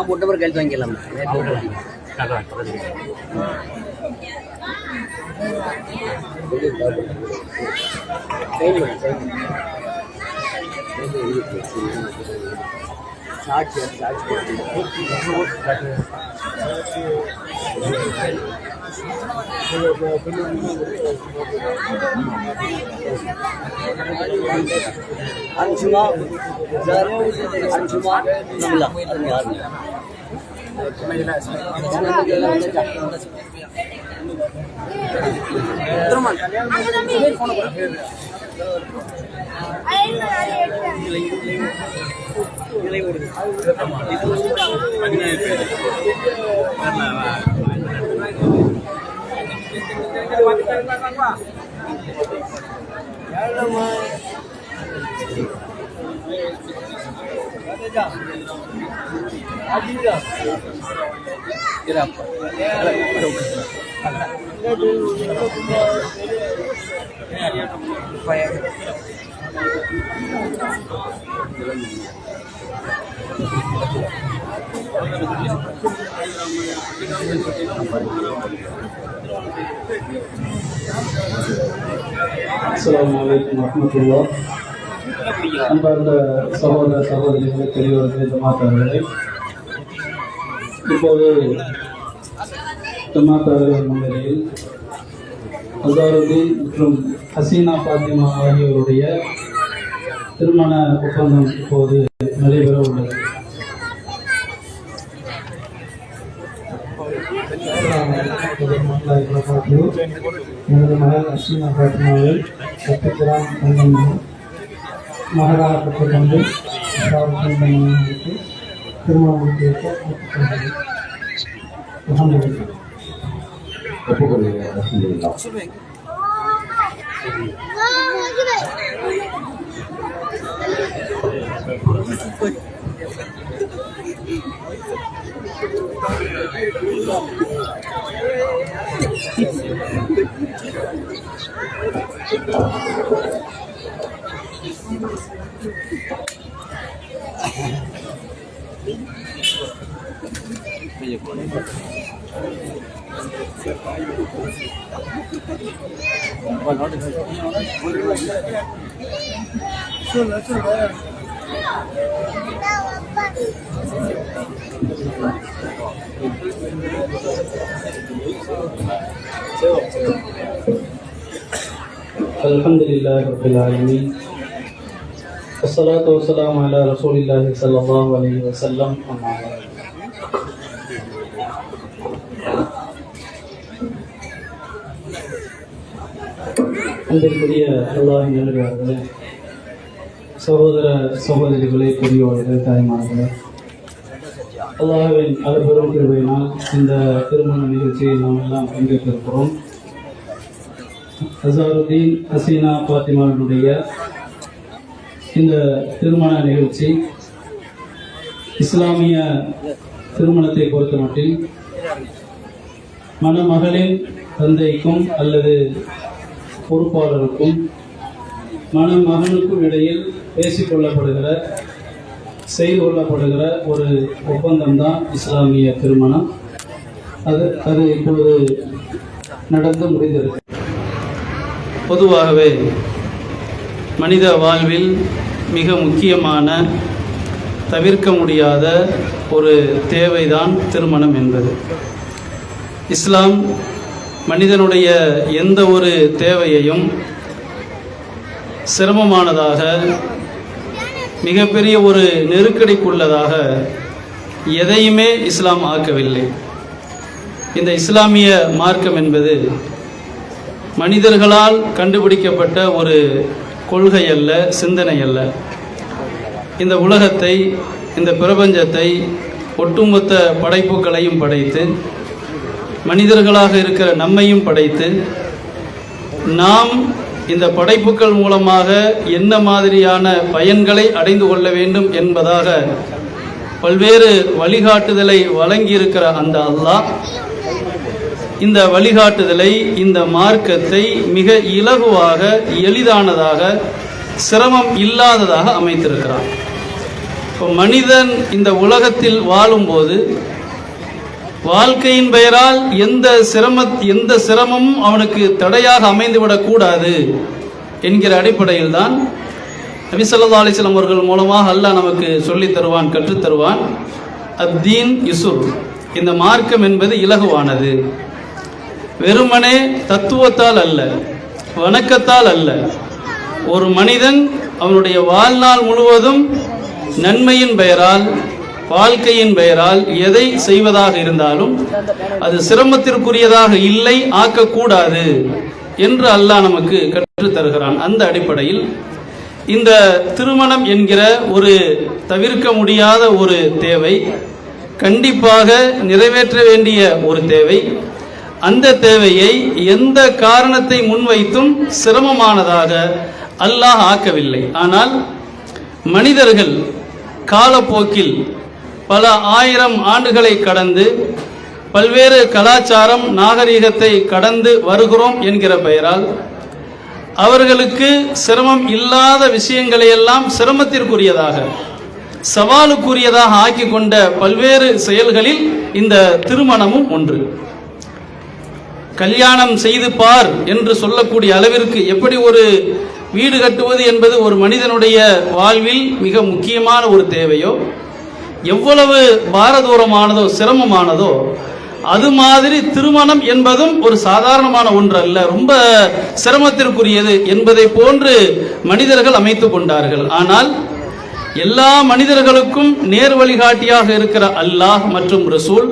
போட்ட பிறகு கழித்து வாங்கிக்கலாம். Anjuma, Anjuma, Assalamualaikum warahmatullahi wabarakatuh. அன்பார்ந்த சகோதர சகோதரிகளே, பெரியவர்களே, ஜமாத்தார்களே, இப்போது ஜமாத்தார்கள் முன்னிலையில் அசாருதீன் மற்றும் ஹசீனா பாத்திமா ஆகியோருடைய திருமண ஒப்பந்தம் இப்போது நடைபெற உள்ளது. எனது மகள் ஹசீனா பாத்திமாவை 10 கிராம் தங்கம் மகராக பெற்றுக்கொண்டு திருமணம் முடித்து வைக்க ஒப்புக்கொள்கிறேன். Alhamdulillahi rabbil alamin. Wassalatu wassalamu ala rasulillahi sallallahu alaihi wasallam. அன்பிற்குரிய அல்லாஹ்வின் நல்லடியார்களே, சகோதர சகோதரிகளே, பெரியோர்களே, தாய்மார்களே, அல்லாஹ்வின் அருள்பெரும் கிருபையினால் இந்த திருமண நிகழ்ச்சியை நாம் எல்லாம் பங்கேற்றிருக்கிறோம். அசாருதீன் ஹசீனா பாத்திமாவினுடைய இந்த திருமண நிகழ்ச்சி இஸ்லாமிய திருமணத்தை பொறுத்தமட்டில் மணமகளின் தந்தைக்கும் அல்லது பொறுப்பாளருக்கும் மணமகனுக்கும் இடையில் பேசிக்கொள்ளப்படுகிற செய்து கொள்ளப்படுகிற ஒரு ஒப்பந்தம்தான் இஸ்லாமிய திருமணம். அது இப்பொழுது நடந்து முடிந்திருக்கு. பொதுவாகவே மனித வாழ்வில் மிக முக்கியமான தவிர்க்க முடியாத ஒரு தேவைதான் திருமணம் என்பது. இஸ்லாம் மனிதனுடைய எந்த ஒரு தேவையையும் சிரமமானதாக, மிகப்பெரிய ஒரு நெருக்கடிக்குள்ளதாக எதையுமே இஸ்லாம் ஆக்கவில்லை. இந்த இஸ்லாமிய மார்க்கம் என்பது மனிதர்களால் கண்டுபிடிக்கப்பட்ட ஒரு கொள்கை அல்ல, சிந்தனை அல்ல. இந்த உலகத்தை, இந்த பிரபஞ்சத்தை, ஒட்டுமொத்த படைப்புகளையும் படைத்து, மனிதர்களாக இருக்கிற நம்மையும் படைத்து, நாம் இந்த படைப்புகள் மூலமாக என்ன மாதிரியான பயன்களை அடைந்து கொள்ள வேண்டும் என்பதாக பல்வேறு வழிகாட்டுதலை வழங்கியிருக்கிற அந்த அல்லாஹ் இந்த வழிகாட்டுதலை, இந்த மார்க்கத்தை மிக இலகுவாக, எளிதானதாக, சிரமம் இல்லாததாக அமைத்திருக்கிறான். இப்போ மனிதன் இந்த உலகத்தில் வாழும்போது வாழ்க்கையின் பெயரால் எந்த சிரமமும் அவனுக்கு தடையாக அமைந்துவிடக்கூடாது என்கிற அடிப்படையில் தான் நபி ஸல்லல்லாஹு அலைஹி வஸல்லம் அவர்கள் மூலமாக அல்லாஹ் நமக்கு சொல்லித் தருவான், கற்றுத் தருவான். அத்தீன் யுஸ்ர், இந்த மார்க்கம் என்பது இலகுவானது. வெறுமனே தத்துவத்தால் அல்ல, வணக்கத்தால் அல்ல. ஒரு மனிதன் அவனுடைய வாழ்நாள் முழுவதும் நன்மையின் பெயரால், வாழ்க்கையின் பெயரால் எதை செய்வதாக இருந்தாலும் அது சிரமத்திற்குரியதாக இல்லை, ஆக்கக்கூடாது என்று அல்லாஹ் நமக்கு கற்றுத் தருகிறான். அந்த அடிப்படையில் இந்த திருமணம் என்கிற ஒரு தவிர்க்க முடியாத ஒரு தேவை, கண்டிப்பாக நிறைவேற்ற வேண்டிய ஒரு தேவை. அந்த தேவையை எந்த காரணத்தை முன்வைத்தும் சிரமமானதாக அல்லாஹ் ஆக்கவில்லை. ஆனால் மனிதர்கள் காலப்போக்கில் பல ஆயிரம் ஆண்டுகளை கடந்து பல்வேறு கலாச்சாரம் நாகரிகத்தை கடந்து வருகிறோம் என்கிற பெயரால் அவர்களுக்கு சிரமம் இல்லாத விஷயங்களை எல்லாம் சிரமத்திற்குரியதாக, சவாலுக்குரியதாக ஆக்கி கொண்ட பல்வேறு செயல்களில் இந்த திருமணமும் ஒன்று. கல்யாணம் செய்து பார் என்று சொல்லக்கூடிய அளவிற்கு எப்படி ஒரு வீடு கட்டுவது என்பது ஒரு மனிதனுடைய வாழ்வில் மிக முக்கியமான ஒரு தேவையோ, எவ்வளவு பாரதூரமானதோ சிரமமானதோ, அது மாதிரி திருமணம் என்பதும் ஒரு சாதாரணமான ஒன்று அல்ல, ரொம்ப சிரமத்திற்குரியது என்பதை போன்று மனிதர்கள் அமைத்துக் கொண்டார்கள். ஆனால் எல்லா மனிதர்களுக்கும் நேர் வழிகாட்டியாக இருக்கிற அல்லாஹ் மற்றும் ரசூல்,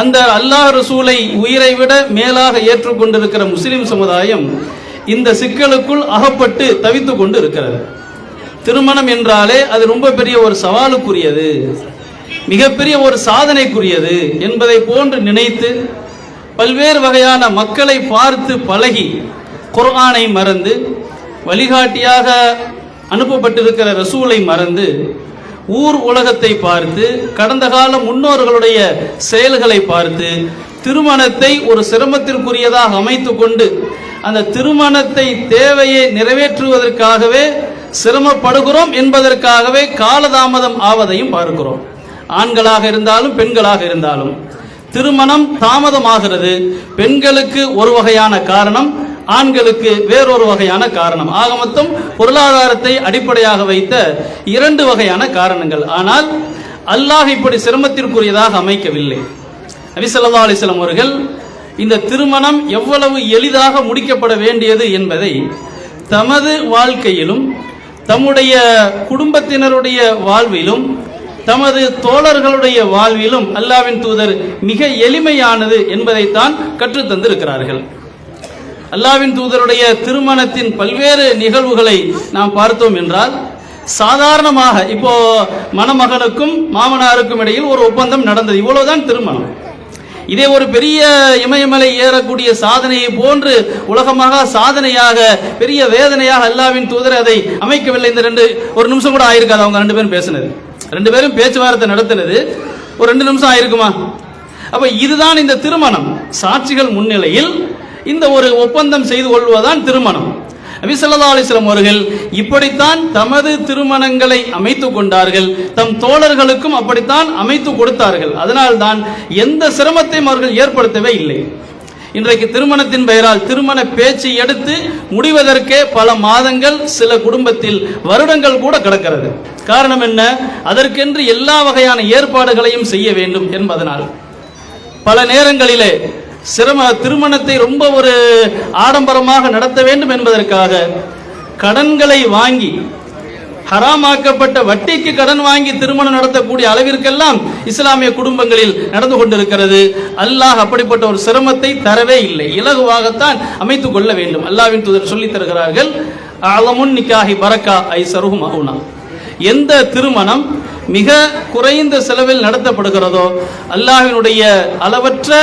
அந்த அல்லாஹ் ரசூலை உயிரை விட மேலாக ஏற்றுக்கொண்டிருக்கிற முஸ்லிம் சமுதாயம் இந்த சிக்கலுக்குள் அகப்பட்டு தவித்துக் கொண்டு இருக்கிறது. திருமணம் என்றாலே அது ரொம்ப பெரிய ஒரு சவாலுக்குரியது, மிகப்பெரிய ஒரு சாதனைக்குரியது என்பதை போன்று நினைத்து பல்வேறு வகையான மக்களை பார்த்து பழகி குர்ஆனை மறந்து, வழிகாட்டியாக அனுப்பப்பட்டிருக்கிற ரசூலை மறந்து, ஊர் உலகத்தை பார்த்து, கடந்த கால முன்னோர்களுடைய செயல்களை பார்த்து திருமணத்தை ஒரு சிரமத்திற்குரியதாக அமைத்து கொண்டு அந்த திருமணத்தை தேவையை நிறைவேற்றுவதற்காகவே சிரமப்படுகிறோம் என்பதற்காகவே காலதாமதம் ஆவதையும் பார்க்கிறோம். ஆண்களாக இருந்தாலும் பெண்களாக இருந்தாலும் திருமணம் தாமதமாகிறது. பெண்களுக்கு ஒரு வகையான காரணம், ஆண்களுக்கு வேறொரு வகையான காரணம். ஆக மொத்தம் பொருளாதாரத்தை அடிப்படையாக வைத்த இரண்டு வகையான காரணங்கள். ஆனால் அல்லாஹ் இப்படி சிரமத்திற்குரியதாக அமைக்கவில்லை. நபி ஸல்லல்லாஹு அலைஹி வஸல்லம் அவர்கள் இந்த திருமணம் எவ்வளவு எளிதாக முடிக்கப்பட வேண்டியது என்பதை தமது வாழ்க்கையிலும் தம்முடைய குடும்பத்தினருடைய வாழ்விலும் தமது தோழர்களுடைய வாழ்விலும் அல்லாஹ்வின் தூதர் மிக எளிமையானது என்பதைத்தான் கற்றுத்தந்திருக்கிறார்கள். அல்லாஹ்வின் தூதருடைய திருமணத்தின் பல்வேறு நிகழ்வுகளை நாம் பார்த்தோம் என்றால், சாதாரணமாக இப்போ மணமகனுக்கும் மாமனாருக்கும் இடையில் ஒரு ஒப்பந்தம் நடந்தது, இவ்வளவுதான் திருமணம். இதே ஒரு பெரிய இமயமலை ஏறக்கூடிய சாதனையை போன்று உலகமாக சாதனையாக பெரிய வேதனையாக அல்லாஹ்வின் தூதர் அதை அமைக்கவில்லை. இந்த ஒரு நிமிஷம் கூட ஆயிருக்காது அவங்க ரெண்டு பேரும் பேசினது, ரெண்டு பேரும் பேச்சுவார்த்தை நடத்தினது ஒரு 2 நிமிஷம் ஆயிருக்குமா? அப்ப இதுதான் இந்த திருமணம். சாட்சிகள் முன்னிலையில் இந்த ஒரு ஒப்பந்தம் செய்து கொள்வதுதான் திருமணம். நபி ஸல்லல்லாஹு அலைஹி வஸல்லம் அவர்கள் இப்படித்தான் தமது திருமணங்களை அமைத்துக் கொண்டார்கள், தம் தோழர்களுக்கும் அப்படித்தான் அமைத்து கொடுத்தார்கள். அதனால்தான் எந்த சிரமத்தையும் அவர்கள் ஏற்படுத்தவே இல்லை. இன்றைக்கு திருமணத்தின் பெயரால் திருமண பேச்சு எடுத்து முடிவதற்கே பல மாதங்கள், சில குடும்பத்தில் வருடங்கள் கூட கிடக்கிறது. காரணம் என்ன? அதற்கென்று எல்லா வகையான ஏற்பாடுகளையும் செய்ய வேண்டும் என்பதனால் பல நேரங்களிலே திருமணத்தை ரொம்ப ஒரு ஆடம்பரமாக நடத்த வேண்டும் என்பதற்காக கடன்களை வாங்கி, ஹராமாக்கப்பட்ட வட்டிக்கு கடன் வாங்கி திருமணம் நடத்தக்கூடிய அளவிற்கெல்லாம் இஸ்லாமிய குடும்பங்களில் நடந்து கொண்டிருக்கிறது. அல்லாஹ் அப்படிப்பட்ட ஒரு சிரமத்தை தரவே இல்லை, இலகுவாகத்தான் அமைத்துக் கொள்ள வேண்டும். அல்லாஹ்வின் தூதர் சொல்லித் தருகிறார்கள், அலமுன் நிக்காஹி பரக்கா ஐஸருஹு மௌனா. எந்த திருமணம் மிக குறைந்த செலவில் நடத்தப்படுகிறதோ அல்லாஹ்வினுடைய அளவற்ற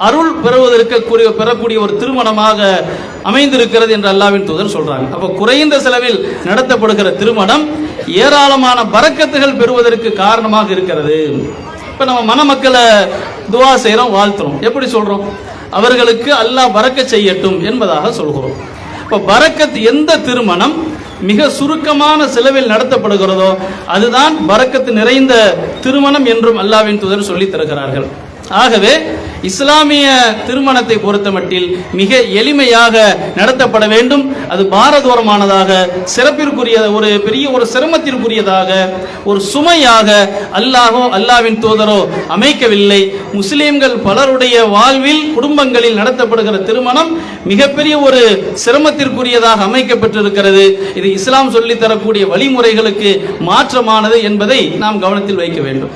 அருள் பெறக்கூடிய ஒரு திருமணமாக அமைந்திருக்கிறது என்று அல்லாஹ்வின் தூதர் சொல்றாங்க. அப்ப குறைந்த செலவில் நடத்தப்படுகிற திருமணம் ஏராளமான பரக்கத்துகள் பெறுவதற்கு காரணமாக இருக்கிறது. இப்ப நம்ம மணமக்களை துஆ செய்றோம், வாழ்த்துறோம். எப்படி சொல்றோம்? அவர்களுக்கு அல்லாஹ் பரக்கத் செய்யட்டும் என்பதாக சொல்கிறோம். இப்ப பரக்கத், எந்த திருமணம் மிக சுருக்கமான செலவில் நடத்தப்படுகிறதோ அதுதான் பரக்கத்து நிறைந்த திருமணம் என்றும் அல்லாஹ்வின் தூதர் சொல்லித் தருகிறார்கள். ஆகவே இஸ்லாமிய திருமணத்தை பொறுத்தமட்டில் மிக எளிமையாக நடத்தப்பட வேண்டும். அது பாரதூரமானதாக, சிறப்பிற்குரிய ஒரு பெரிய ஒரு சிரமத்திற்குரியதாக, ஒரு சுமையாக அல்லாஹ்வின் தூதரோ அமைக்கவில்லை. முஸ்லிம்கள் பலருடைய வாழ்வில், குடும்பங்களில் நடத்தப்படுகிற திருமணம் மிகப்பெரிய ஒரு சிரமத்திற்குரியதாக அமைக்கப்பட்டிருக்கிறது. இது இஸ்லாம் சொல்லித் தரக்கூடிய வழிமுறைகளுக்கு மாற்றமானது என்பதை நாம் கவனத்தில் வைக்க வேண்டும்.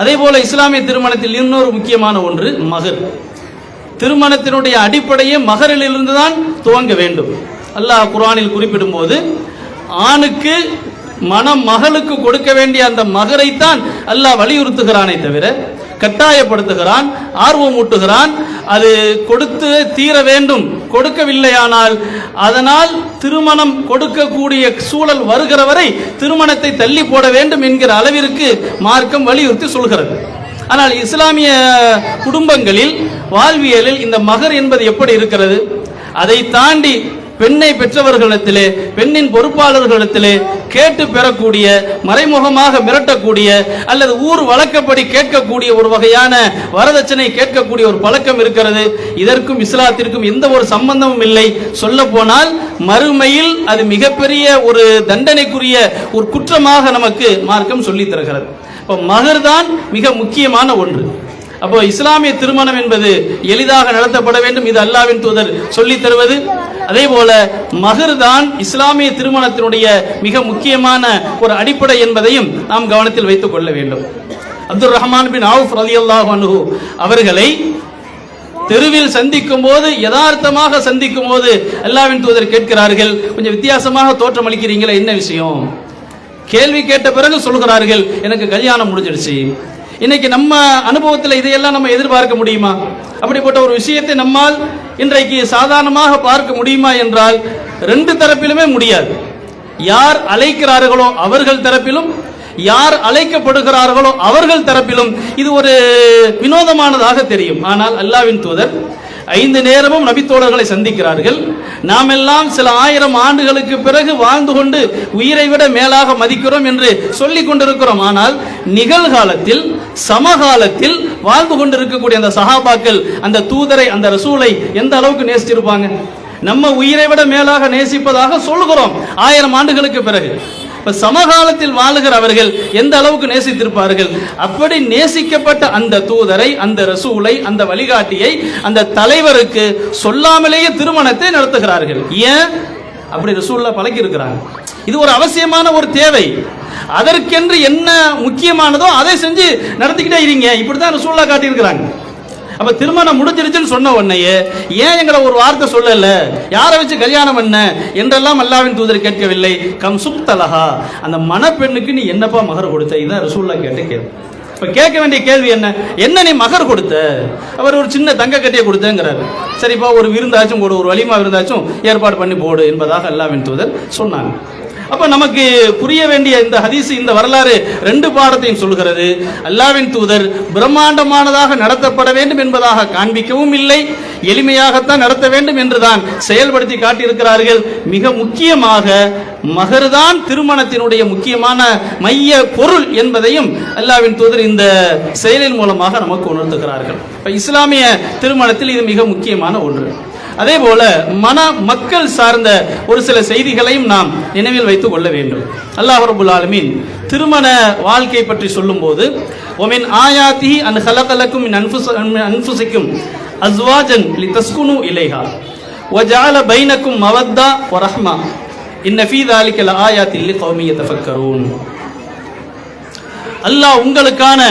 அதே போல இஸ்லாமிய திருமணத்தில் இன்னொரு முக்கியமான ஒன்று மகர். திருமணத்தினுடைய அடிப்படையே மகரிலிருந்து தான் துவங்க வேண்டும். அல்லாஹ் குர்ஆனில் குறிப்பிடும் போது ஆணுக்கு மகளுக்கு கொடுக்க வேண்டிய அந்த மகரைத்தான் அல்லாஹ் வலியுறுத்துகிறானே தவிர கட்டாயப்படுத்துகிறான், ஆர்வமூட்டுகிறான். அது கொடுத்து தீர வேண்டும். கொடுக்கவில்லையானால் அதனால் திருமணம் கொடுக்கக்கூடிய சூழல் வருகிற வரை திருமணத்தை தள்ளி போட வேண்டும் என்கிற அளவிற்கு மார்க்கம் வலியுறுத்தி சொல்கிறது. ஆனால் இஸ்லாமிய குடும்பங்களில், வாழ்வியலில் இந்த மகர் என்பது எப்படி இருக்கிறது? அதை தாண்டி பெண்ணை பெற்றவர்களிடத்திலே, பெண்ணின் பொறுப்பாளர்களிடத்திலே கேட்டு பெறக்கூடிய, மறைமுகமாக மிரட்டக்கூடிய அல்லது ஊர் வழக்கப்படி கேட்கக்கூடிய ஒரு வகையான வரதட்சணை கேட்கக்கூடிய ஒரு பழக்கம் இருக்கிறது. இதற்கும் இஸ்லாத்திற்கும் எந்த ஒரு சம்பந்தமும் இல்லை. சொல்ல போனால் மறுமையில் அது மிகப்பெரிய ஒரு தண்டனைக்குரிய ஒரு குற்றமாக நமக்கு மார்க்கம் சொல்லித் தருகிறது. இப்போ மகர் தான் மிக முக்கியமான ஒன்று. அப்போ இஸ்லாமிய திருமணம் என்பது எளிதாக நடத்தப்பட வேண்டும். இது அல்லாஹ்வின் தூதர் சொல்லித் தருவது. அதே போல மகர் தான் இஸ்லாமிய திருமணத்தினுடைய மிக முக்கியமான ஒரு அடிப்படை என்பதையும் நாம் கவனத்தில் வைத்துக் கொள்ள வேண்டும். அப்துல் ரஹ்மான் பின் அவுஃப் ரலியல்லாஹு அன்ஹு அவர்களை தெருவில் சந்திக்கும் போது, யதார்த்தமாக சந்திக்கும் போது அல்லாஹ்வின் தூதர் கேட்கிறார்கள், கொஞ்சம் வித்தியாசமாக தோற்றம் அளிக்கிறீங்களா, என்ன விஷயம்? கேள்வி கேட்ட பிறகு சொல்கிறார்கள், எனக்கு கல்யாணம் முடிஞ்சிடுச்சு. இன்னைக்கு நம்ம அனுபவத்தில் இதையெல்லாம் நம்ம எதிர்பார்க்க முடியுமா? அப்படிப்பட்ட ஒரு விஷயத்தை நம்மால் இன்றைக்கு சாதாரணமாக பார்க்க முடியுமா என்றால் ரெண்டு தரப்பிலுமே முடியாது. யார் அழைக்கிறார்களோ அவர்கள் தரப்பிலும், யார் அழைக்கப்படுகிறார்களோ அவர்கள் தரப்பிலும் இது ஒரு வினோதமானதாக தெரியும். ஆனால் அல்லாஹ்வின் தூதர் 5 நேரமும் நபித்தோழர்களை சந்திக்கிறார்கள். நாம் எல்லாம் சில 1000 ஆண்டுகளுக்கு பிறகு வாழ்ந்து கொண்டு உயிரை விட மேலாக மதிக்கிறோம் என்று சொல்லிக் கொண்டிருக்கிறோம். ஆனால் நிகழ்காலத்தில், சமகாலத்தில் வாழ்ந்து கொண்டிருக்கக்கூடிய அந்த சஹாபாக்கள் அந்த தூதரை, அந்த ரசூலை எந்த அளவுக்கு நேசிச்சிருப்பாங்க? நம்ம உயிரை விட மேலாக நேசிப்பதாக சொல்கிறோம் 1000 ஆண்டுகளுக்கு பிறகு. சமகாலத்தில் வாழுகிறவர்கள் எந்த அளவுக்கு நேசித்திருப்பார்கள்? அப்படி நேசிக்கப்பட்ட அந்த தூதரை, அந்த ரசூலை, அந்த வழிகாட்டியை, அந்த தலைவருக்கு சொல்லாமலேயே திருமணத்தை நடத்துகிறார்கள். ஏன்? அப்படி ரசூல்லா பழக்கி இருக்கிறாங்க. இது ஒரு அவசியமான ஒரு தேவை. அதற்கென்று என்ன முக்கியமானதோ அதை செஞ்சு நடத்திக்கிட்டே இருங்க. இப்படிதான் ரசூல்லா காட்டியிருக்கிறாங்க. அப்ப திருமணம் முடிஞ்சிருச்சுன்னு சொன்ன உடனேயே ஏன் எங்களை ஒரு வார்த்தை சொல்லல, யாரை வச்சு கல்யாணம் பண்ண என்றெல்லாம் அல்லாஹ்வின் தூதர் கேட்கவில்லை. கம் சுப்தலஹா, அந்த மணப்பெண்ணுக்கு நீ என்னப்பா மகர் கொடுத்த? இதான் ரசூல்லா கேட்ட கேள்வி. இப்ப கேட்க வேண்டிய கேள்வி என்ன நீ மகர் கொடுத்த? அவர் ஒரு சின்ன தங்க கட்டியை கொடுத்தேங்கிறாரு. சரிப்பா, ஒரு விருந்தாச்சும் போடு, ஒரு வலிமா விருந்தாச்சும் ஏற்பாடு பண்ணி போடு என்பதாக அல்லாஹ்வின் தூதர் சொன்னாங்க. அப்ப நமக்கு புரிய வேண்டிய இந்த ஹதீஸ், இந்த வரலாறு 2 பாடத்தையும் சொல்கிறது. அல்லாஹ்வின் தூதர் பிரம்மாண்டமானதாக நடத்தப்பட வேண்டும் என்பதாக காண்பிக்கவும் இல்லை, எளிமையாகத்தான் நடத்த வேண்டும் என்றுதான் செயல்படுத்தி காட்டியிருக்கிறார்கள். மிக முக்கியமாக மகர்தான் திருமணத்தினுடைய முக்கியமான மைய பொருள் என்பதையும் அல்லாஹ்வின் தூதர் இந்த செயலின் மூலமாக நமக்கு உணர்த்துகிறார்கள். இஸ்லாமிய திருமணத்தில் இது மிக முக்கியமான ஒன்று. அதே போல மக்கள் சார்ந்த ஒரு சில செய்திகளையும் நாம் நினைவில் வைத்துக் கொள்ள வேண்டும். அல்லாஹ் ரப்பல் ஆலமீன் திருமண வாழ்க்கை பற்றி சொல்லும் போது, ஒமின் ஆயாத்திஹி அன் ஹலகலக்கும் மின் அன்ஃபுசிக்கும் அஸ்வாஜன் லிதஸ்குனு இலைஹா வஜஅல பைனக்கும் மவத்தா வ ரஹ்மா இன்ன ஃபீ ذلك லஆயாத்தின் லிகௌமி யதஃபக்கரூன். அல்லாஹ் உங்களுக்கான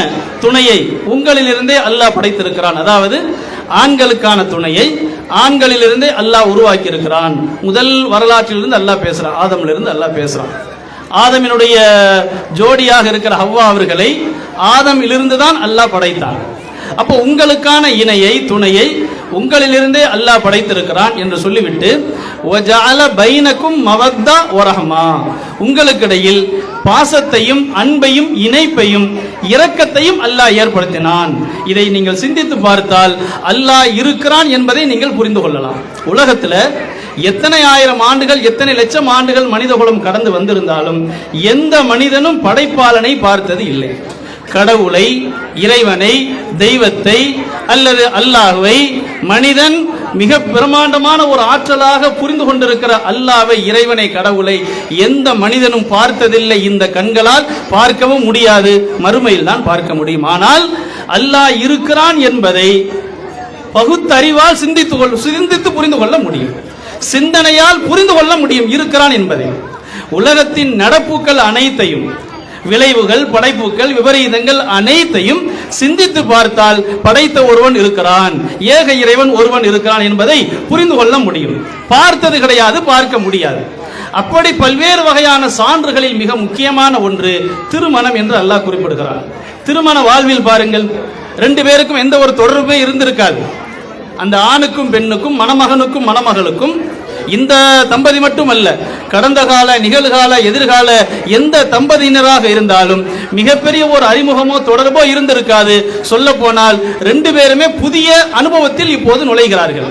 துணையை உங்களிலிருந்தே அல்லாஹ் படைத்திருக்கிறான். அதாவது ஆண்களுக்கான துணையை ஆண்களிலிருந்தே அல்லாஹ் உருவாக்கி இருக்கிறான். முதல் வரலாற்றிலிருந்து அல்லாஹ் பேசுறான், ஆதமிலிருந்து அல்லாஹ் பேசுறான். ஆதமினுடைய ஜோடியாக இருக்கிற ஹவ்வா அவர்களை ஆதமிலிருந்து தான் அல்லாஹ் படைத்தான். அப்போ உங்களுக்கான இணையை, துணையை உங்களிலிருந்தே அல்லாஹ் படைத்திருக்கிறான் என்று சொல்லிவிட்டு வஜஅல பைனக்கும் மவத்தா வ ரஹ்மா, உங்களுக்கிடையில் பாசத்தையும் அன்பையும் இணைப்பையும் இரக்கத்தையும் அல்லாஹ் ஏற்படுத்தினான். இதை நீங்கள் சிந்தித்து பார்த்தால் அல்லாஹ் இருக்கிறான் என்பதை நீங்கள் புரிந்து கொள்ளலாம். உலகத்தில் எத்தனை ஆயிரம் ஆண்டுகள், எத்தனை லட்சம் ஆண்டுகள் மனிதகுலம் கடந்து வந்திருந்தாலும் எந்த மனிதனும் படைப்பாளனை பார்த்தது இல்லை. கடவுளை, இறைவனை, தெய்வத்தை அல்லது அல்லாஹ்வை மனிதன் மிக பிரமாண்டமான ஒரு ஆற்றலாக புரிந்து கொண்டிருக்கிற அல்லாஹ்வை, இறைவனை, கடவுளை எந்த மனிதனும் பார்த்ததில்லை. இந்த கண்களால் பார்க்கவும் முடியாது, மறுமையில் தான் பார்க்க முடியும். ஆனால் அல்லாஹ் இருக்கிறான் என்பதை பகுத்தறிவால் சிந்தித்து புரிந்து கொள்ள முடியும், சிந்தனையால் புரிந்து கொள்ள முடியும் இருக்கிறான் என்பதை. உலகத்தின் நடப்புகள் அனைத்தையும், விளைவுகள், படைப்புகள், விபரீதங்கள் அனைத்தையும் சிந்தித்து பார்த்தால் படைத்த ஒருவன் இருக்கிறான், ஏக இறைவன் ஒருவன் இருக்கிறான் என்பதை புரிந்து கொள்ள முடியும். பார்த்தது கிடையாது, பார்க்க முடியாது. அப்படி பல்வேறு வகையான சான்றுகளில் மிக முக்கியமான ஒன்று திருமணம் என்று அல்லாஹ் குறிப்பிடுகிறான். திருமண வாழ்வில் பாருங்கள், ரெண்டு பேருக்கும் எந்த ஒரு தொடர்பே இருந்திருக்காது. அந்த ஆணுக்கும் பெண்ணுக்கும், மணமகனுக்கும் மணமகளுக்கும், இந்த தம்பதி மட்டுமல்ல, கடந்த கால, நிகழ்கால, எதிர்கால எந்த தம்பதியினராக இருந்தாலும் மிகப்பெரிய ஒரு அறிமுகமோ தொடர்போ இருந்திருக்காது. சொல்ல போனால் ரெண்டு பேருமே புதிய அனுபவத்தில் இப்போது நுழைகிறார்கள்.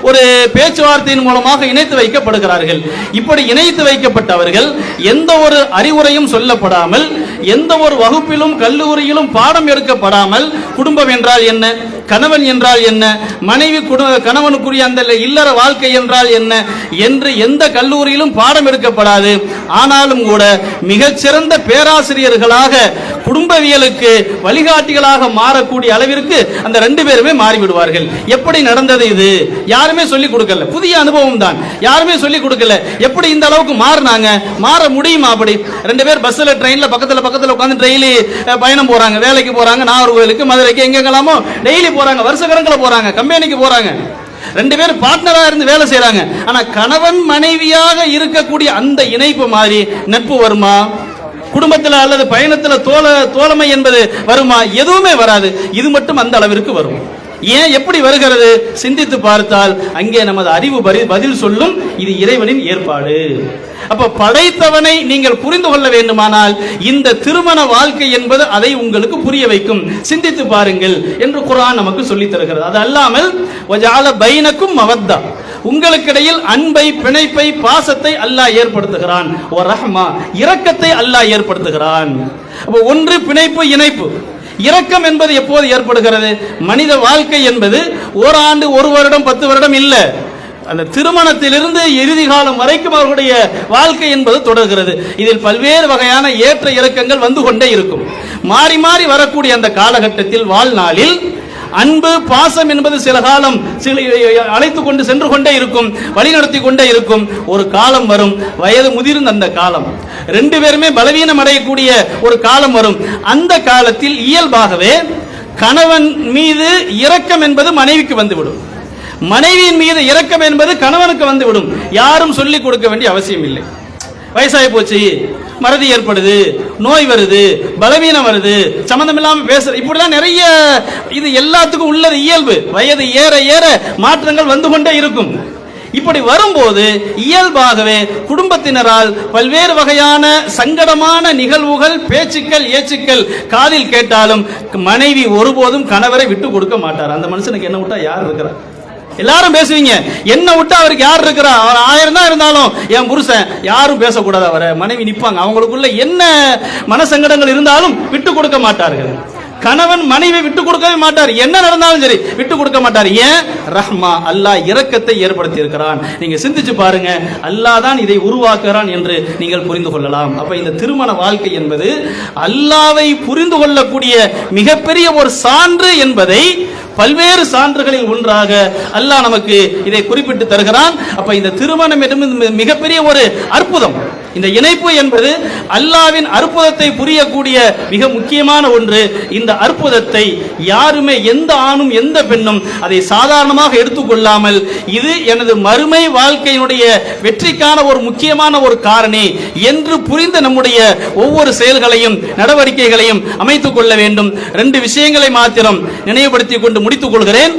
ஒரு பேச்சுவார்த்தையின் மூலமாக இணைத்து வைக்கப்படுகிறார்கள். இப்படி இணைத்து வைக்கப்பட்டவர்கள் எந்த ஒரு அறிவுரையும் சொல்லப்படாமல், எந்த ஒரு வகுப்பிலும் கல்லூரியிலும் பாடம் எடுக்கப்படாமல், குடும்பம் என்றால் என்ன, கணவன் என்றால் என்ன, மனைவி கணவனுக்குரிய அந்த இல்லற வாழ்க்கை என்றால் என்ன என்று எந்த கல்லூரியிலும் பாடம் எடுக்கப்படாது. ஆனாலும் கூட மிகச்சிறந்த பேராசிரியர்களாக, குடும்பவியலுக்கு வழிகாட்டிகளாக மாறக்கூடிய அளவிற்கு அந்த ரெண்டு பேருமே மாறிவிடுவார்கள். எப்படி நடந்தது இது? யாருமே சொல்லிக் கொடுக்கல, புதிய அனுபவம் தான், யாருமே சொல்லிக் கொடுக்கல. எப்படி இந்த அளவுக்கு மாறினாங்க? மாற முடியுமா? அப்படி ரெண்டு பேர் பஸ்ல, ட்ரெயின்ல பக்கத்துல உட்கார்ந்து டெய்லி பயணம் போறாங்க, வேலைக்கு போறாங்க, நாகர்கோவிலுக்கு, மதுரைக்கு, எங்கெல்லாமோ டெய்லி போறாங்க, வருஷ கணக்கில் போறாங்க, கம்பெனிக்கு போறாங்க, ரெண்டு பேரும் பார்ட்னரா இருந்து வேலை செய்யறாங்க. ஆனா கணவன் மனைவியாக இருக்கக்கூடிய அந்த இணைப்பு மாதிரி நட்பு வருமா? குடும்பத்தில் அல்லது பயணத்தில் தோழமை என்பது வருமா? எதுவுமே வராது. இது மட்டும் அந்த அளவிற்கு வரும். ஏன், எப்படி வருகிறது? சிந்தித்து பார்த்தால் அங்கே நமது அறிவு பதில் சொல்லும், இது இறைவனின் ஏற்பாடு. அப்ப படைத்தவனை நீங்கள் புரிந்து கொள்ள வேண்டுமானால் இந்த திருமண வாழ்க்கை என்பது அதை உங்களுக்கு புரிய வைக்கும். சிந்தித்து பாருங்கள் என்று குர்ஆன் நமக்கு சொல்லித் தருகிறது. அது அல்லாமல் வஜஅல பைனக்கும் மவத்தா, உங்களுக்கிடையில் அன்பை, பிணைப்பை, பாசத்தை அல்லாஹ் ஏற்படுத்துகிறான். ஓ ரஹ்மா, இரக்கத்தை அல்லாஹ் ஏற்படுத்துகிறான். அப்ப ஒன்று பிணைப்பு, இணைப்பு. இரக்கம் என்பது எப்போது ஏற்படுகிறது? மனித வாழ்க்கை என்பது ஓராண்டு, ஒரு வருடம், 10 வருடம் இல்ல. அந்த திருமணத்திலிருந்து இறுதி காலம் வரைக்கும் அவர்களுடைய வாழ்க்கை என்பது தொடர்கிறது. இதில் பல்வேறு வகையான ஏற்ற இறக்கங்கள் வந்து கொண்டே இருக்கும். மாறி மாறி வரக்கூடிய அந்த காலகட்டத்தில், வாழ்நாளில் அன்பு, பாசம் என்பது சில காலம் அழைத்து கொண்டு சென்று கொண்டே இருக்கும், வழிநடத்தி கொண்டே இருக்கும். ஒரு காலம் வரும், வயது முதிர்ந்த அந்த காலம், ரெண்டு பேருமே பலவீனம் அடையக்கூடிய ஒரு காலம் வரும். அந்த காலத்தில் இயல்பாகவே கணவன் மீது இரக்கம் என்பது மனைவிக்கு வந்துவிடும், மனைவியின் மீது இரக்கம் என்பது கணவனுக்கு வந்துவிடும். யாரும் சொல்லிக் கொடுக்க வேண்டிய அவசியம் இல்லை. வயசாகி போச்சு, மறதி ஏற்படுது, நோய் வருது, பலவீனம் வருது, சம்பந்தம் இல்லாம பேசுற, இப்படிலாம் நிறைய, இது எல்லாத்துக்கும் உள்ளது இயல்பு. வயது ஏற ஏற மாற்றங்கள் வந்து கொண்டே இருக்கும். இப்படி வரும்போது இயல்பாகவே குடும்பத்தினரால் பல்வேறு வகையான சங்கடமான நிகழ்வுகள், பேச்சுக்கள், ஏச்சுக்கள் காதில் கேட்டாலும் மனைவி ஒருபோதும் கணவரை விட்டு கொடுக்க மாட்டார். அந்த மனுஷனுக்கு என்ன விட்டா யார் இருக்கிறார்? எல்லாரும் பேசுவீங்க, என்ன விட்டா அவருக்கு யார் இருக்கிறா? அவர் 1000 தான் இருந்தாலும் என் புருஷன், யாரும் பேசக்கூடாது. அவரை மனைவி நிற்பாங்க. அவங்களுக்குள்ள என்ன மனசங்கடங்கள் இருந்தாலும் விட்டு கொடுக்க மாட்டார்கள். கணவன் மனைவி விட்டு கொடுக்கவே மாட்டார். என்ன நடந்தாலும் சரி விட்டு கொடுக்க மாட்டார். ஏன்? ரஹ்மா, அல்லாஹ் இரக்கத்தை ஏற்படுத்தி இருக்கிறான். நீங்க சிந்திச்சு பாருங்க, அல்லாஹ் தான் இதை உருவாக்குறான் என்று நீங்கள் புரிந்து கொள்ளலாம். அப்ப இந்த திருமண வாழ்க்கை என்பது அல்லாஹ்வை புரிந்து கொள்ளக்கூடிய மிகப்பெரிய ஒரு சான்று என்பதை பல்வேறு சான்றுகளில் ஒன்றாக அல்லாஹ் நமக்கு இதை குறிப்பிட்டு தருகிறான். அப்ப இந்த திருமணம் மிகப்பெரிய ஒரு அற்புதம். இந்த இணைப்பு என்பது அல்லாஹ்வின் அற்புதத்தை புரியக்கூடிய மிக முக்கியமான ஒன்று. இந்த அற்புதத்தை யாருமே, எந்த ஆணும் எந்த பெண்ணும் அதை சாதாரணமாக எடுத்துக்கொள்ளாமல், இது எனது மறுமை வாழ்க்கையினுடைய வெற்றிக்கான ஒரு முக்கியமான ஒரு காரணி என்று புரிந்து நம்முடைய ஒவ்வொரு செயல்களையும், நடவடிக்கைகளையும் அமைத்துக் கொள்ள வேண்டும். 2 விஷயங்களை மாத்திரம் நினைவுபடுத்திக் கொண்டு முடித்துக் கொள்கிறேன்.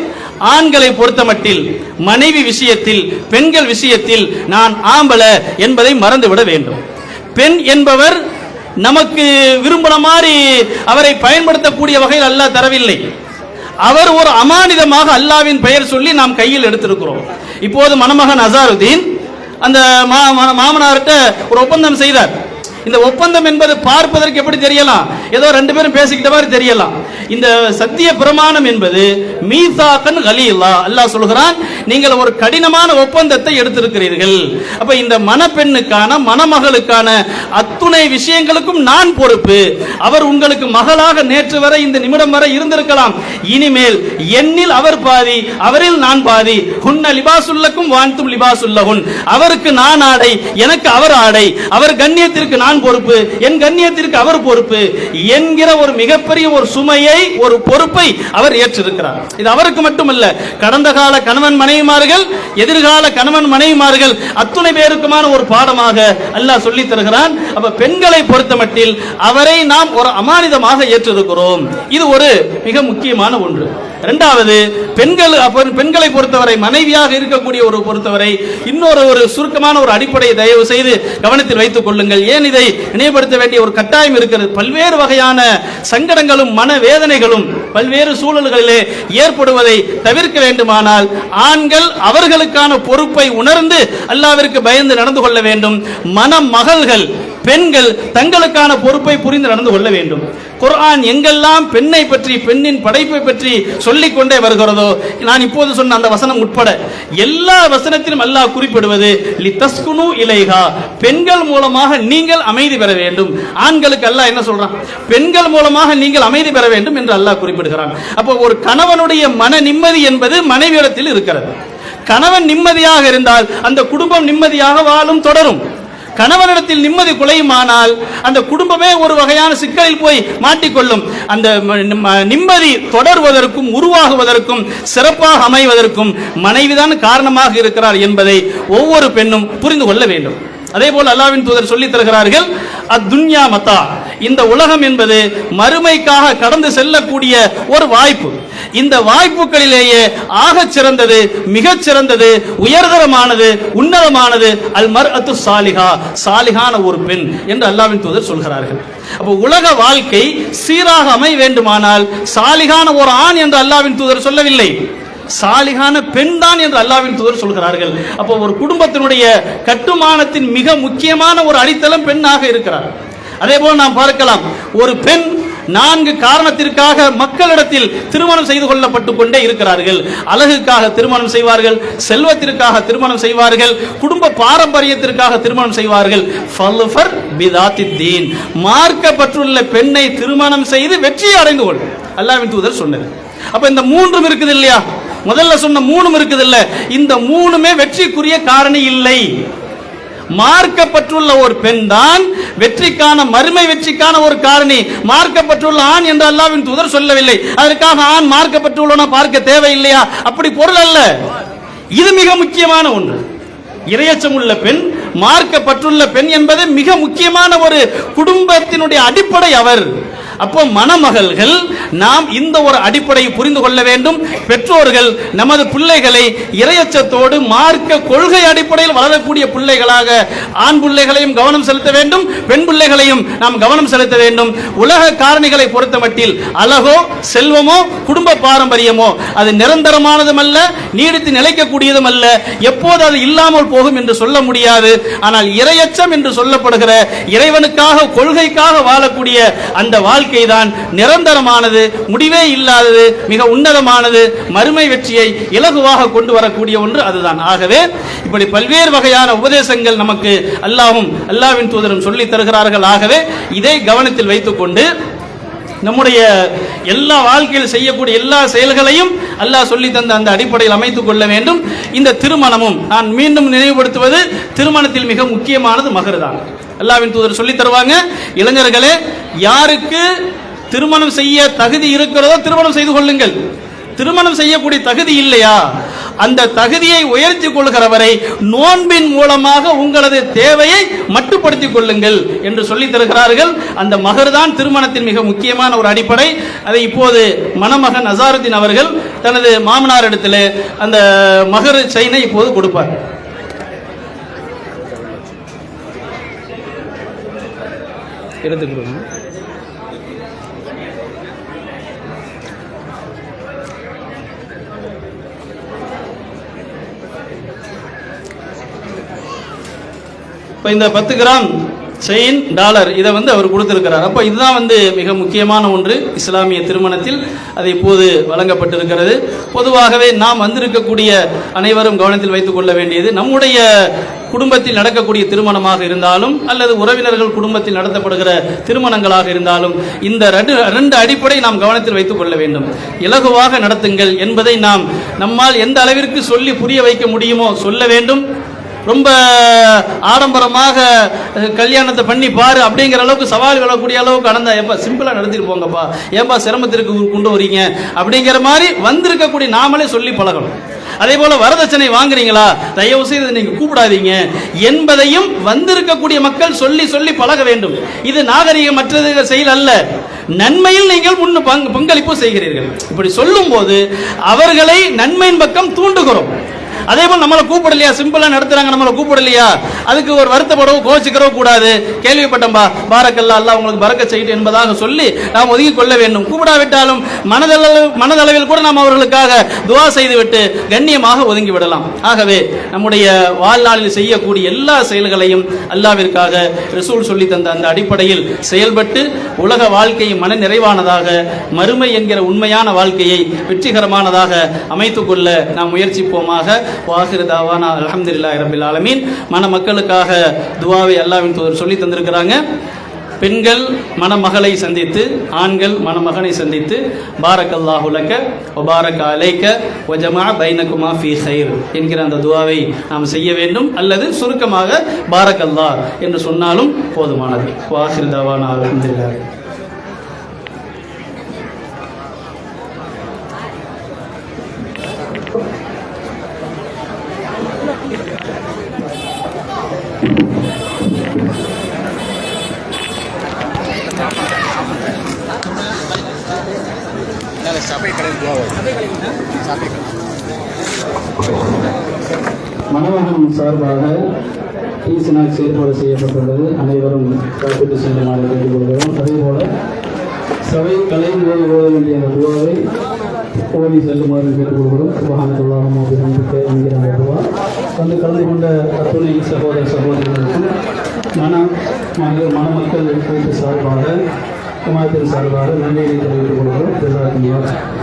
ஆண்களை பொறுத்தமட்டில் மனைவி விஷயத்தில், பெண்கள் விஷயத்தில் நான் ஆம்பள என்பதை மறந்துவிட வேண்டும். பெண் என்பவர் நமக்கு விரும்பின மாதிரி அவரை பயன்படுத்தக்கூடிய வகையில் அல்லாஹ் தரவில்லை. அவர் ஒரு அமானிதமாக அல்லாஹ்வின் பெயர் சொல்லி நாம் கையில் எடுத்திருக்கிறோம். இப்போது மணமகன் அசாருதீன் அந்த மாமனார்கிட்ட ஒரு ஒப்பந்தம் செய்தார். இந்த ஒப்பந்தம் என்பது பார்ப்பதற்கு எப்படி தெரியலாம், ஏதோ ரெண்டு பேரும் பேசிக்கிட்ட மாதிரி தெரியலாம். இந்த சத்திய பிரமாணம் என்பது மீசாக்கன் கலீலா. அல்லாஹ் சொல்கிறான், நீங்கள் ஒரு கடினமான ஒப்பந்தத்தை எடுத்திருக்கிறீர்கள். அப்ப இந்த மணப்பெண்ணுக்கான மணமகளுக்கான அத்துணை விஷயங்களுக்கும் நான் பொறுப்பு. அவர் உங்களுக்கு மகளாக நேற்று வரை இந்த நிமிடம் வரை இருந்திருக்கலாம். இனிமேல் என்னில் அவர் பாதி, அவரில் நான் பாதி. ஹுன்ன லிபாசுல்லக்கும் வான்தும் லிபாசுல்லஹுன். அவருக்கு நான் ஆடை, எனக்கு அவர் ஆடை. அவர் கண்ணியத்திற்கு நான் பொறுப்பு, என் கண்ணியத்திற்கு அவர் பொறுப்பு என்கிற ஒரு மிகப்பெரிய ஒரு சுமையை, ஒரு பொறுப்பை அவர் ஏற்றிருக்கிறார். இது அவருக்கு மட்டுமல்ல, கடந்த கால கணவன் மனைவிமார்கள், எதிர்கால கணவன் மனைவிமார்கள் அத்துணை பேருக்குமான ஒரு பாடமாக அல்லாஹ் சொல்லி தருகிறான். அப்ப பெண்களை பொறுத்தமட்டில் அவரை நாம் ஒரு அமானிதமாக ஏற்றிருக்கிறோம். இது ஒரு மிக முக்கியமான ஒன்று. இரண்டாவது, பெண்களை பொறுத்தவரை, மனைவியாக இருக்கக்கூடிய ஒரு பொறுத்தவரை இன்னொரு ஒரு சுருக்கமான ஒரு அடிப்படையை தயவு செய்து கவனத்தில் வைத்துக் கொள்ளுங்கள். ஏன் இதை நினைவுபடுத்த வேண்டிய ஒரு கட்டாயம் இருக்கிறது. பல்வேறு வகையான சங்கடங்களும் மனவேதனைகளும் பல்வேறு சூழல்களிலே ஏற்படுவதை தவிர்க்க வேண்டுமானால் ஆண்கள் அவர்களுக்கான பொறுப்பை உணர்ந்து அல்லாஹ்விற்கு பயந்து நடந்து கொள்ள வேண்டும். மணமகள்கள், பெண்கள் தங்களுக்கான பொறுப்பை புரிந்து நடந்து கொள்ள வேண்டும். குர்ஆன் எங்கெல்லாம் பெண்ணை பற்றி, பெண்ணின் படைப்பை பற்றி சொல்லிக் கொண்டே வருகிறதோ, நான் இப்போது சொன்ன அந்த வசனம் உட்பட எல்லா வசனத்திலும் அல்லாஹ் குறிப்பிடுவது லிதஸ்குனு இலைஹா, பெண்கள் மூலமாக நீங்கள் அமைதி பெற வேண்டும். ஆண்களுக்கு அல்லாஹ் என்ன சொல்றான்? பெண்கள் மூலமாக நீங்கள் அமைதி பெற வேண்டும் என்று அல்லாஹ் குறிப்பிடுகிறான். அப்போ ஒரு கணவனுடைய மன நிம்மதி என்பது மனைவியிடத்தில் இருக்கிறது. கணவன் நிம்மதியாக இருந்தால் அந்த குடும்பம் நிம்மதியாக வாழும், தொடரும். கணவனிடத்தில் நிம்மதி குலையுமானால் அந்த குடும்பமே ஒரு வகையான சிக்கலில் போய் மாட்டிக்கொள்ளும். அந்த நிம்மதி தொடர்வதற்கும் உருவாகுவதற்கும் சிறப்பாக அமைவதற்கும் மனைவிதான் காரணமாக இருக்கிறார் என்பதை ஒவ்வொரு பெண்ணும் புரிந்து கொள்ள வேண்டும். அதே போல் அல்லாஹ்வின் தூதர் சொல்லி தருகிறார்கள், அத்துன்யா மத்தா, இந்த உலகம் என்பது மறுமைக்காக கடந்து செல்லக்கூடிய ஒரு வாய்ப்பு. இந்த வாய்ப்புகளிலேயே ஆகச் சிறந்தது, மிகச் சிறந்தது, உயர்தரமானது, உன்னதமானது அல் மர்அத்து சாலிஹா, சாலிஹான ஒரு பெண் என்று அல்லாஹ்வின் தூதர் சொல்கிறார்கள். அப்போ உலக வாழ்க்கை சீராக அமைய வேண்டுமானால் சாலிஹான ஒரு ஆண் என்று அல்லாஹ்வின் தூதர் சொல்லவில்லை, சாலிகான பெண் தான் என்று அல்லாஹ்வின் தூதர் சொல்கிறார்கள். அப்போ ஒரு குடும்பத்தினுடைய கட்டுமானத்தின் மிக முக்கியமான ஒரு அடித்தளம் பெண்ணாக இருக்கிறார். அதே போல நாம் பார்க்கலாம், ஒரு பெண் 4 காரணத்திற்காக மக்களிடத்தில் திருமணம் செய்து கொள்ளப்பட்டு கொண்டே இருக்கிறார்கள். அழகுக்காக திருமணம் செய்வார்கள், செல்வத்திற்காக திருமணம் செய்வார்கள், குடும்ப பாரம்பரியத்திற்காக திருமணம் செய்வார்கள். ஃபல்ஃபர் பிதாத்தித்தீன், மார்க்கப்பட்டுள்ள பெண்ணை திருமணம் செய்து வெற்றி அடைந்து கொள், அல்லாஹ்வின் தூதர் சொன்னது. அப்ப இந்த 3 இருக்குது இல்லையா? முதல்ல சொன்ன 3 இருக்குது இல்ல, இந்த 3மே வெற்றிக்குரிய காரணி இல்லை. மார்க்கப்பட்டுள்ள ஒரு பெண் தான் வெற்றிக்கான, மறுமை வெற்றிக்கான ஒரு காரணி. மார்க்கப்பட்டுள்ள ஆண் என்று அல்லாஹ்வின் தூதர் சொல்லவில்லை. அதற்காக ஆண் மார்க்கப்பட்டுள்ளன பார்க்க தேவையில்லையா? அப்படி பொருள் அல்ல. இது மிக முக்கியமான ஒன்று. இறையச்சம் உள்ள பெண், மார்க்கப்பட்டுள்ள பெண் என்பது மிக முக்கியமான ஒரு குடும்பத்தினுடைய அடிப்படை அவர். அப்போ மணமகள்கள் நாம் இந்த ஒரு அடிப்படையை புரிந்து கொள்ள வேண்டும். பெற்றோர்கள் நமது பிள்ளைகளை இறையச்சத்தோடு மார்க்க கொள்கை அடிப்படையில் வளரக்கூடிய பிள்ளைகளாக ஆண் பிள்ளைகளையும் கவனம் செலுத்த வேண்டும், பெண் பிள்ளைகளையும் நாம் கவனம் செலுத்த வேண்டும். உலக காரணிகளை பொறுத்தமட்டில் அழகோ செல்வமோ குடும்ப பாரம்பரியமோ அது நிரந்தரமானதும் அல்ல, நீடித்து நிலைக்கக்கூடியதும் அல்ல, எப்போது அது இல்லாமல் போகும் என்று சொல்ல முடியாது. ஆனால் இறையச்சம் என்று சொல்லப்படுகிற இறைவனுக்காக கொள்கைக்காக வாழக்கூடிய அந்த வாழ்க்கை தான் நிரந்தரமானது, முடிவே இல்லாதது, மிக உன்னதமானது, மறுமை வெற்றியை இலகுவாக கொண்டு வரக்கூடிய ஒன்று அதுதான். ஆகவே இப்படி பல்வேறு வகையான உபதேசங்கள் நமக்கு அல்லாஹ்வும் அல்லாஹ்வின் தூதரும் சொல்லி தருகிறார்கள். ஆகவே இதை கவனத்தில் வைத்துக் கொண்டு நம்முடைய எல்லா வாழ்க்கையில் செய்யக்கூடிய எல்லா செயல்களையும் அல்லாஹ் சொல்லி தந்த அந்த அடிப்படையில் அமைத்துக் கொள்ள வேண்டும். இந்த திருமணமும் நான் மீண்டும் நினைவுபடுத்துவது, திருமணத்தில் மிக முக்கியமானது மஹர் தான். அல்லாஹ்வின் தூதர் சொல்லி தருவாங்க, இளைஞர்களே, யாருக்கு திருமணம் செய்ய தகுதி இருக்கிறதோ திருமணம் செய்து கொள்ளுங்கள். திருமணம் செய்யக்கூடிய தகுதி இல்லையா, அந்த தகுதியை உயர்த்தி கொள்கிறவரை நோன்பின் மூலமாக உங்களது தேவையை மட்டுப்படுத்திக் கொள்ளுங்கள் என்று சொல்லி தருகிறார்கள். அந்த மஹர் தான் திருமணத்தின் மிக முக்கியமான ஒரு அடிப்படை. அதை இப்போது மணமகன் அசாருதீன் அவர்கள் தனது மாமனார் இடத்தில் அந்த மஹர் செயினை இப்போது கொடுப்பார். எடுத்துக்கிறோம். இப்போ இந்த 10 கிராம் செயின் டாலர் இதை அவர் கொடுத்திருக்கிறார். அப்போ இதுதான் மிக முக்கியமான ஒன்று இஸ்லாமிய திருமணத்தில் அது இப்போது வழங்கப்பட்டிருக்கிறது. பொதுவாகவே நாம் வந்திருக்கக்கூடிய அனைவரும் கவனத்தில் வைத்துக் கொள்ள வேண்டியது, நம்முடைய குடும்பத்தில் நடக்கக்கூடிய திருமணமாக இருந்தாலும் அல்லது உறவினர்கள் குடும்பத்தில் நடத்தப்படுகிற திருமணங்களாக இருந்தாலும் இந்த ரெண்டு அடிப்படை நாம் கவனத்தில் வைத்துக் கொள்ள வேண்டும். இலகுவாக நடத்துங்கள் என்பதை நம்மால் எந்த அளவிற்கு சொல்லி புரிய வைக்க முடியுமோ சொல்ல வேண்டும். ரொம்ப ஆடம்பரமாக கல்யாணத்தை பண்ணி பாரு அப்படிங்கிற அளவுக்கு சவால் விழக்கூடிய அளவுக்கு நடந்தா ஏப்பா சிம்பிளா நடத்திட்டு போங்கப்பா, ஏப்பா சிரமத்திற்கு கொண்டு வரீங்க அப்படிங்கிற மாதிரி வந்திருக்கக்கூடிய நாமளே சொல்லி பழகணும். அதே போல வரதட்சணை வாங்குறீங்களா, தயவு செய்து நீங்க கூப்பிடாதீங்க என்பதையும் வந்திருக்கக்கூடிய மக்கள் சொல்லி சொல்லி பழக வேண்டும். இது நாகரிகமற்றது செயல் அல்ல, நன்மையில் நீங்கள் முன்னு பங்களிப்பு செய்கிறீர்கள். இப்படி சொல்லும் போது அவர்களை நன்மையின் பக்கம் தூண்டுகிறோம். அதே போல் நம்மளை கூப்பிடலையா, சிம்பிளா நடத்துறாங்க, நம்மளை கூப்பிடலையா, அதுக்கு ஒரு வருத்தப்படவோ கோச்சிக்கிறோ கூடாது. கேள்விப்பட்டம்பா, பாரக்கல்லா, அல்லாஹ் உங்களுக்கு பரக்கத் செய்யட்டும் என்பதாக சொல்லி நாம் ஒதுக்கி கொள்ள வேண்டும். கூப்பிடாவிட்டாலும் மனதளவில் கூட நாம் அவர்களுக்காக துஆ செய்துவிட்டு கண்ணியமாக ஒதுங்கி விடலாம். ஆகவே நம்முடைய வாழ்நாளில் செய்யக்கூடிய எல்லா செயல்களையும் அல்லாஹ்விற்காக ரசூல் சொல்லி தந்த அந்த அடிப்படையில் செயல்பட்டு உலக வாழ்க்கையை மன நிறைவானதாக, மறுமை என்கிற உண்மையான வாழ்க்கையை வெற்றிகரமானதாக அமைத்துக் கொள்ள நாம் முயற்சிப்போமாக. வாஹிரு தாவானா அல்ஹம்துலில்லாஹி ரப்பில் ஆலமீன். மக்களுக்காக துஆவை அல்லாஹ்வின் தூதர் சொல்லி தந்திருக்கிறாங்க. பெண்கள் மணமகளை சந்தித்து, ஆண்கள் மணமகனை சந்தித்து பாரக்கல்லாஹு லக வ பாரக அலைக வ ஜமஅ பைனகுமா ஃபீ கைர் என்கிற அந்த துஆவை நாம் செய்ய வேண்டும். அல்லது சுருக்கமாக பாரக்கல்லாஹ் என்று சொன்னாலும் போதுமானது. வாஹிரு தாவானா அல்ஹம்துலில்லாஹ். மணமகன் சார்பாக டீ ஸ்நாக்ஸ் ஏற்பாடு செய்யப்பட்டுள்ளது. அனைவரும் சாப்பிட்டு செல்லுமாறு கேட்டுக்கொள்கிறோம். அதேபோல சபை கலைந்து ஓத வேண்டிய அந்த துவாவை ஓதி செல்லுமாறு கேட்டுக்கொள்கிறோம். சுபஹானல்லாஹி வ பிஹம்திஹி என்கிற அந்த துவா கலந்து கொண்ட அத்துணை சகோதர சகோதரிகளுக்கும் மணமக்கள் கூட்டு சார்பாக குமாரத்தின் சார்பாக நன்றியை தெரிவித்துக் கொள்கிறோம். ஜஸாக்கல்லாஹ்.